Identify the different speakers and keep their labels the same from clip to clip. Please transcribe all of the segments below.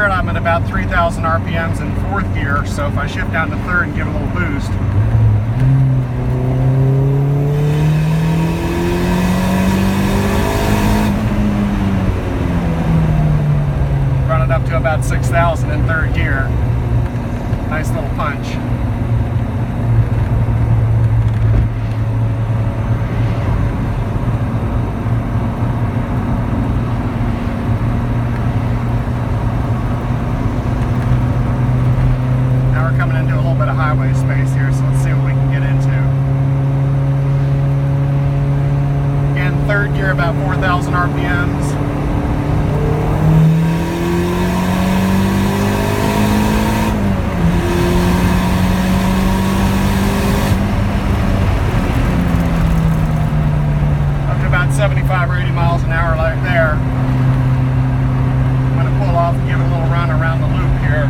Speaker 1: start, I'm at about 3,000 RPMs in fourth gear, so if I shift down to third and give a little boost, run it up to about 6,000 in third gear. Nice little punch. Highway space here, so let's see what we can get into. Again, third gear, about 4,000 RPMs. Up to about 75 or 80 miles an hour right there. I'm going to pull off and give it a little run around the loop here.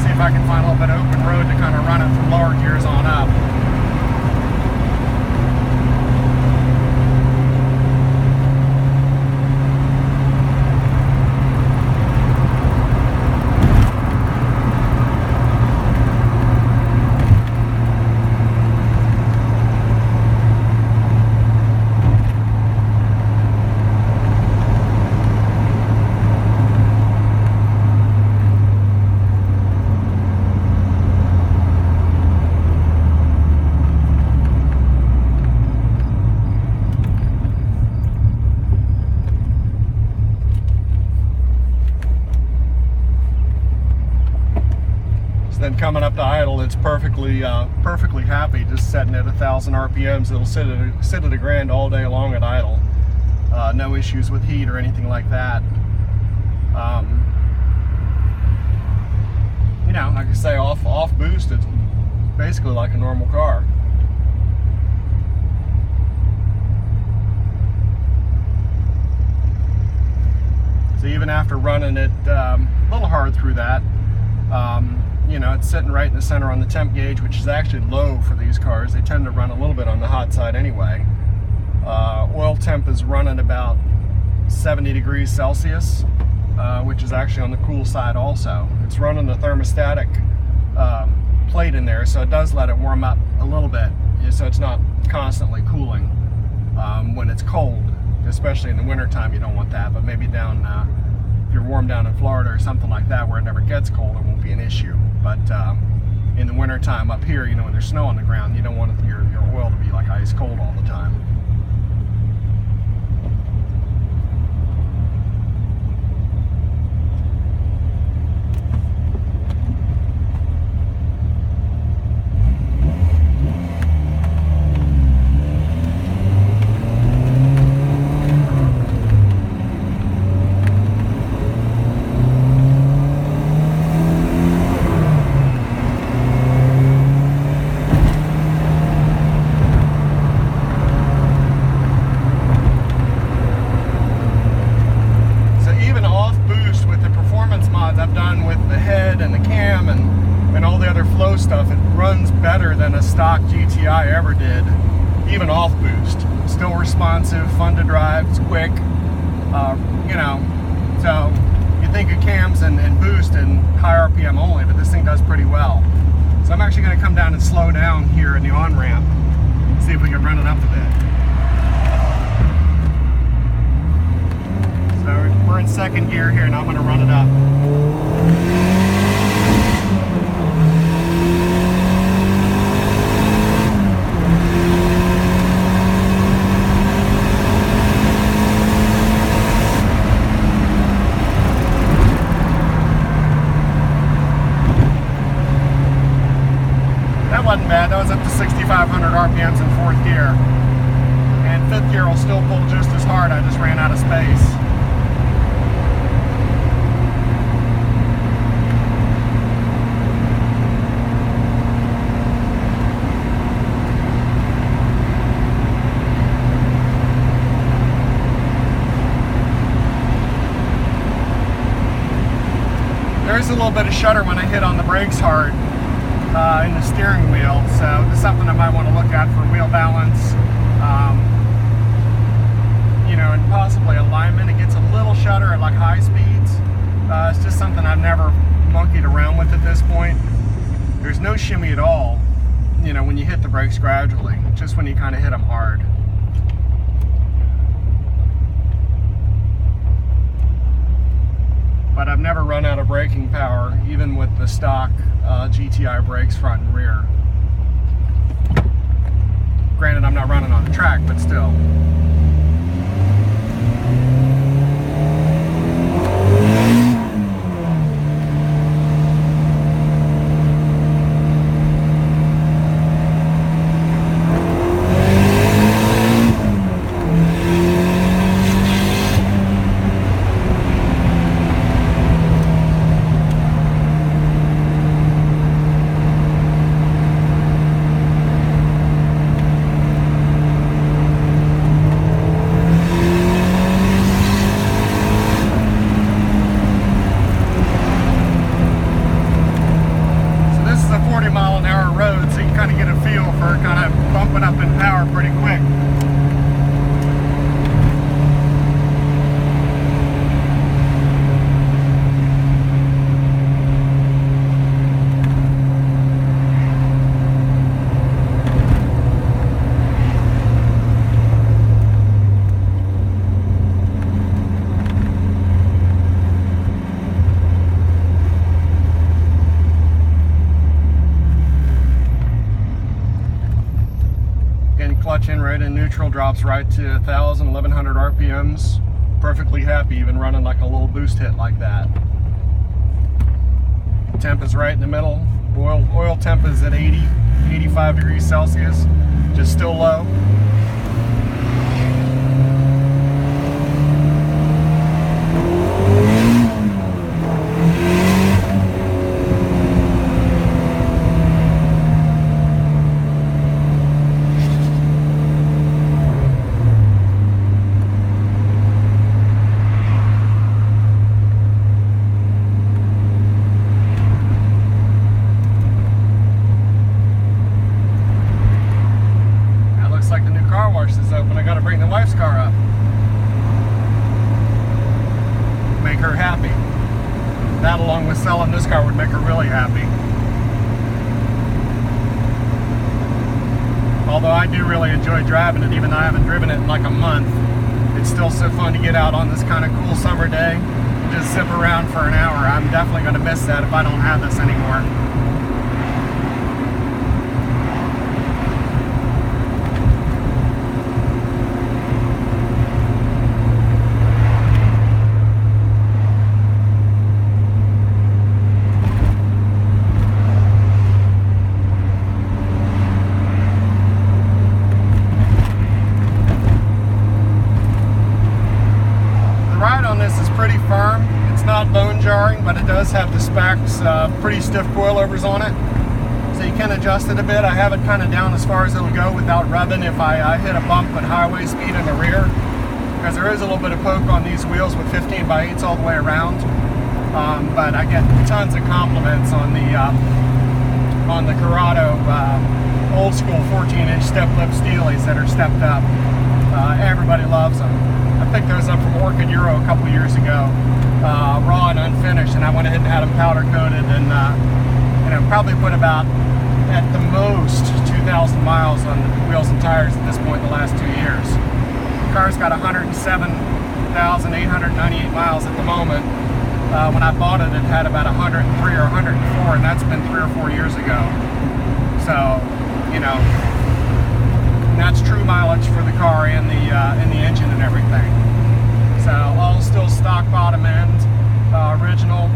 Speaker 1: See if I can find a little bit of open road to kind of run it from lower gears on up. Then coming up to idle, it's perfectly happy, just setting at 1,000 RPMs. It'll sit at a grand all day long at idle. No issues with heat or anything like that. You know, like I say, off boost, it's basically like a normal car. So even after running it a little hard through that, you know, it's sitting right in the center on the temp gauge, which is actually low for these cars. They tend to run a little bit on the hot side anyway. Oil temp is running about 70 degrees Celsius, which is actually on the cool side also. It's running the thermostatic plate in there, so it does let it warm up a little bit, so it's not constantly cooling when it's cold. Especially in the wintertime, you don't want that, but maybe down, if you're warm down in Florida or something like that where it never gets cold, it won't be an issue. But in the wintertime up here, you know, when there's snow on the ground, you don't want your oil to be like ice cold all the time. I've done with the head and the cam and all the other flow stuff, it runs better than a stock GTI ever did, even off boost. Still responsive, fun to drive, it's quick, you know, so you think of cams and boost and high RPM only, but this thing does pretty well. So I'm actually going to come down and slow down here in the on-ramp, see if we can run it up a bit. So we're in second gear here, and I'm going to run it up. That wasn't bad. That was up to 6,500 RPMs in fourth gear. And fifth gear will still pull just as hard. I just ran out of space. There is a little bit of shudder when I hit on the brakes hard in the steering wheel, so this is something I might want to look at for wheel balance, you know, and possibly alignment. It gets a little shudder at like high speeds, It's just something I've never monkeyed around with at this point. There's no shimmy at all, you know, when you hit the brakes gradually, just when you kind of hit them hard. But I've never run out of braking power, even with the stock GTI brakes front and rear. Granted, I'm not running on the track, but still. Clutch in right in neutral, drops right to 1,000, 1,100 RPMs. Perfectly happy even running like a little boost hit like that. Temp is right in the middle. Oil temp is at 80, 85 degrees Celsius, just still low. Is open. I got to bring the wife's car up. Make her happy. That, along with selling this car, would make her really happy. Although I do really enjoy driving it, even though I haven't driven it in like a month. It's still so fun to get out on this kind of cool summer day and just zip around for an hour. I'm definitely going to miss that if I don't have this anymore. Pretty firm. It's not bone jarring, but it does have the specs, pretty stiff coilovers on it, so you can adjust it a bit. I have it kind of down as far as it'll go without rubbing if I hit a bump at highway speed in the rear, because there is a little bit of poke on these wheels with 15x8s all the way around. But I get tons of compliments on the Corrado old school 14-inch step lip steelies that are stepped up. Everybody loves them. I picked those up from Orchid Euro a couple years ago, raw and unfinished, and I went ahead and had them powder coated, and probably put about, at the most, 2,000 miles on the wheels and tires at this point in the last 2 years. The car's got 107,898 miles at the moment. When I bought it, it had about 103 or 104, and that's been 3 or 4 years ago. So, you know, that's true mileage for the car and the engine and everything. So all still stock bottom end, original.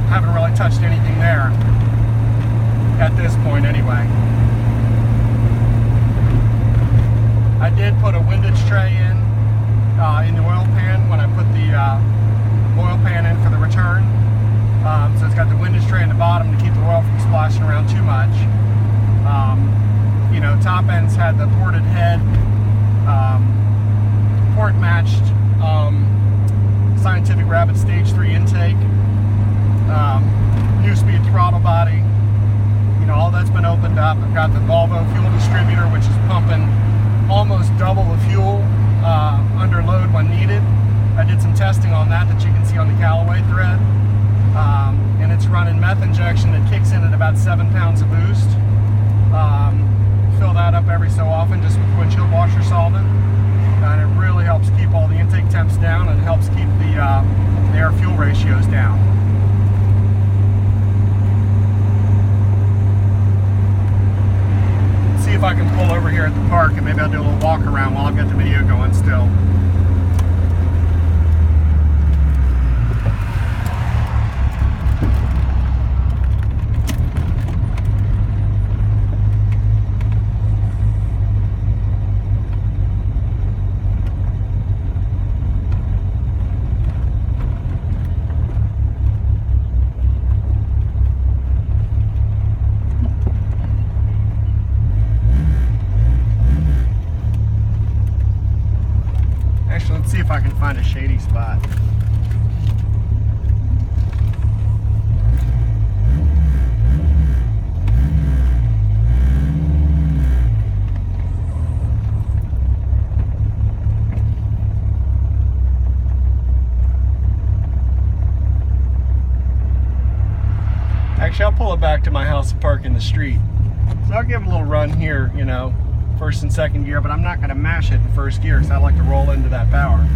Speaker 1: Haven't really touched anything there at this point anyway. I did put a windage tray in the oil pan when I put the oil pan in for the return. So it's got the windage tray in the bottom to keep the oil from splashing around too much. You know, top ends had the ported head, port matched Scientific Rabbit Stage 3 intake, new speed throttle body. You know, all that's been opened up. I've got the Volvo fuel distributor, which is pumping almost double the fuel under load when needed. I did some tests testing on that you can see on the Callaway thread. And it's running meth injection that kicks in at about 7 pounds of boost. Fill that up every so often just with windshield washer solvent. And it really helps keep all the intake temps down and helps keep the air-fuel ratios down. See if I can pull over here at the park and maybe I'll do a little walk around while I've got the video going still. Let's see if I can find a shady spot. Actually, I'll pull it back to my house and park in the street. So I'll give it a little run here, you know, first and second gear, but I'm not going to mash it in first gear because I like to roll into that power.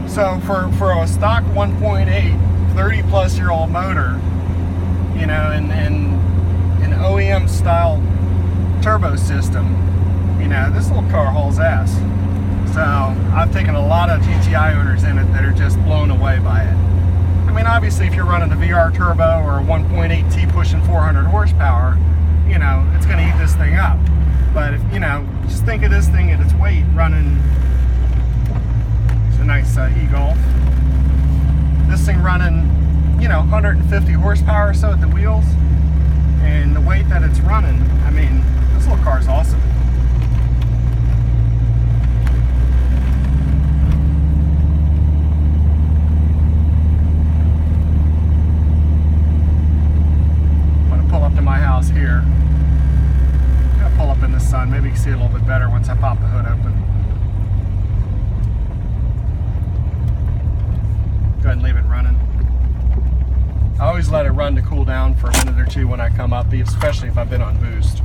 Speaker 1: So for a stock 1.8, 30 plus year old motor, you know, and an OEM style turbo system, you know, this little car hauls ass. So I've taken a lot of GTI owners in it that are just blown away by it. I mean, obviously if you're running a VR turbo or a 1.8T pushing 400 horsepower, you know, it's going to eat this thing up. But if, you know, just think of this thing at its weight running. A nice e-Golf. This thing running, you know, 150 horsepower or so at the wheels, and the weight that it's running, I mean, this little car is awesome. I'm going to pull up to my house here. I'm going to pull up in the sun. Maybe you can see it a little bit better once I pop the hood open. Go ahead and leave it running. I always let it run to cool down for a minute or two when I come up, especially if I've been on boost.